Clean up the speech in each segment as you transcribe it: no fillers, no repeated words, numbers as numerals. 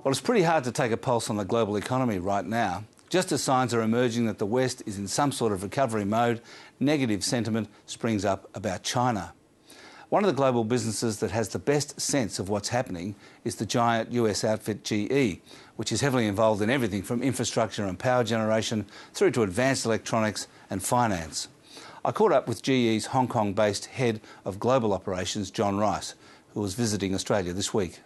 Well, it's pretty hard to take a pulse on the global economy right now. Just as signs are emerging that the West is in some sort of recovery mode, negative sentiment springs up about China. One of the global businesses that has the best sense of what's happening is the giant US outfit GE, which is heavily involved in everything from infrastructure and power generation through to advanced electronics and finance. I caught up with GE's Hong Kong-based head of global operations, John Rice, who was visiting Australia this week.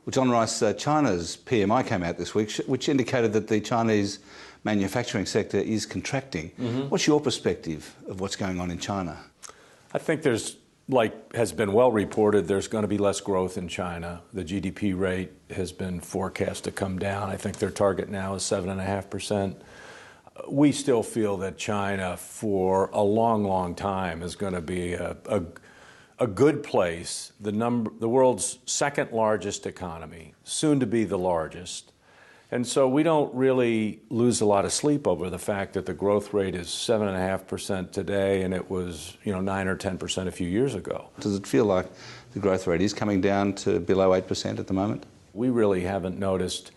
Well, John Rice, China's PMI came out this week, which indicated that the Chinese manufacturing sector is contracting. What's your perspective of what's going on in China? I think there's, like has been well reported, there's going to be less growth in China. The GDP rate has been forecast to come down. I think their target now is 7.5%. We still feel that China for a long, long time is going to be a good place, the world's second largest economy, soon to be the largest. And so we don't really lose a lot of sleep over the fact that the growth rate is 7.5% today, and it was 9 or 10% a few years ago. Does it feel like the growth rate is coming down to below 8% at the moment? We really haven't noticed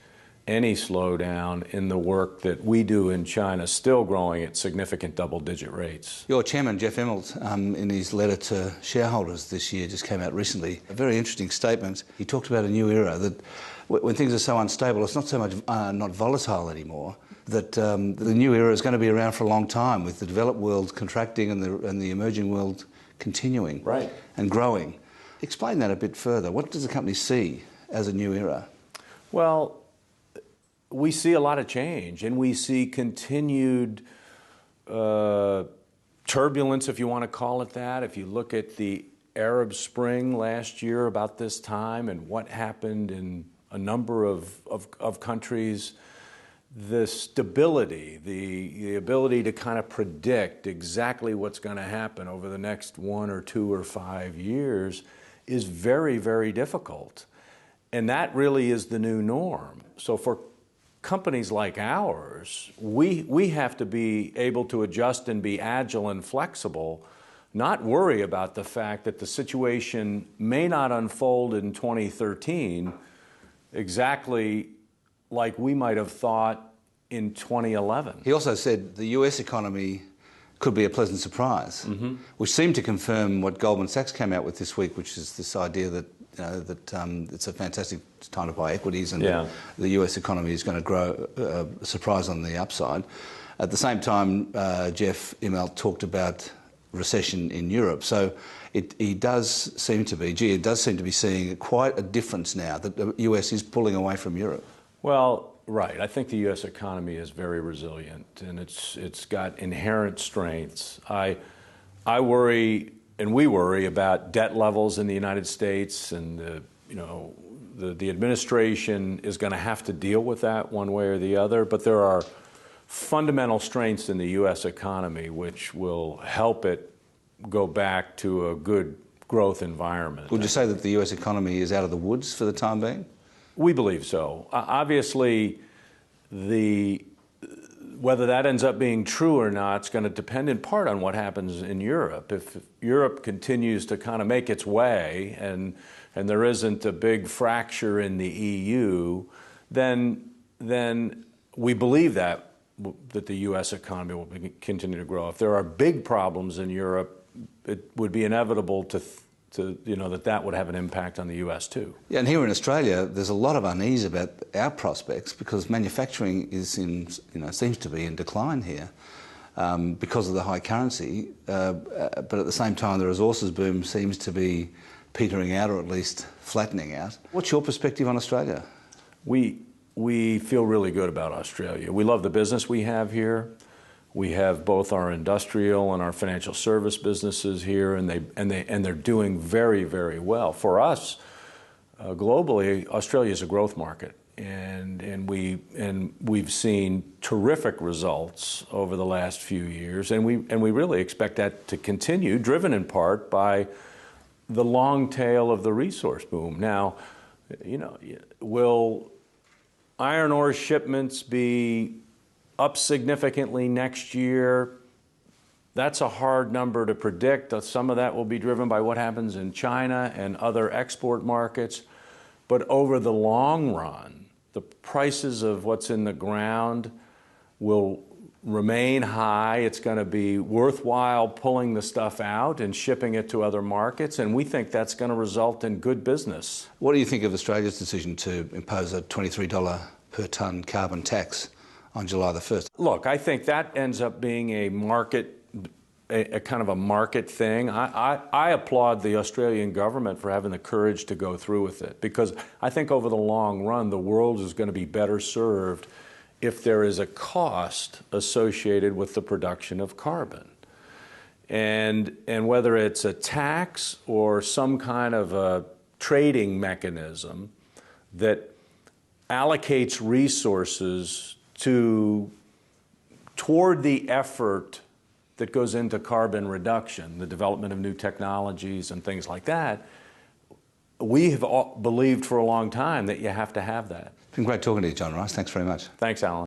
any slowdown in the work that we do in China, still growing at significant double-digit rates. Your chairman, Jeff Immelt, in his letter to shareholders this year, just came out recently, a very interesting statement. He talked about a new era, that when things are so unstable, it's not so much not volatile anymore, that the new era is going to be around for a long time, with the developed world contracting and the emerging world continuing and growing. Explain that a bit further. What does the company see as a new era? Well, we see a lot of change, and we see continued turbulence, if you want to call it that. If you look at the Arab Spring last year about this time and what happened in a number of countries, the stability, the ability to kind of predict exactly what's going to happen over the next 1 or 2 or 5 years is very, very difficult. And that really is the new norm. So for companies like ours, we have to be able to adjust and be agile and flexible, not worry about the fact that the situation may not unfold in 2013 exactly like we might have thought in 2011. He also said the US economy could be a pleasant surprise, which seemed to confirm what Goldman Sachs came out with this week, which is this idea that it's a fantastic time to buy equities, and the US economy is going to grow, a surprise on the upside. At the same time, Jeff Immelt talked about recession in Europe. So GE does seem to be seeing quite a difference now, that the US is pulling away from Europe. Well, right. I think the U.S. economy is very resilient, and it's got inherent strengths. I worry, and we worry about debt levels in the United States, and the administration is going to have to deal with that one way or the other. But there are fundamental strengths in the U.S. economy which will help it go back to a good growth environment. Would you say that the U.S. economy is out of the woods for the time being? We believe so. Obviously, whether that ends up being true or not is going to depend in part on what happens in Europe. If Europe continues to kind of make its way and there isn't a big fracture in the EU, then we believe that the U.S. economy will continue to grow. If there are big problems in Europe, it would be inevitable that would have an impact on the U.S. too. Yeah, and here in Australia, there's a lot of unease about our prospects because manufacturing seems to be in decline here because of the high currency. But at the same time, the resources boom seems to be petering out, or at least flattening out. What's your perspective on Australia? We feel really good about Australia. We love the business we have here. We have both our industrial and our financial service businesses here, and they're doing very, very well. For us, globally, Australia is a growth market, and we've seen terrific results over the last few years, and we really expect that to continue, driven in part by the long tail of the resource boom. Now, will iron ore shipments be up significantly next year? That's a hard number to predict. Some of that will be driven by what happens in China and other export markets. But over the long run, prices of what's in the ground will remain high. It's going to be worthwhile pulling the stuff out and shipping it to other markets, and we think that's going to result in good business. What do you think of Australia's decision to impose a $23 per tonne carbon tax on July the 1st? Look, I think that ends up being a kind of a market thing. I applaud the Australian government for having the courage to go through with it, because I think over the long run the world is going to be better served if there is a cost associated with the production of carbon. And whether it's a tax or some kind of a trading mechanism that allocates resources toward the effort that goes into carbon reduction, the development of new technologies and things like that, we have believed for a long time that you have to have that. It's been great talking to you, John Rice. Thanks very much. Thanks, Alan.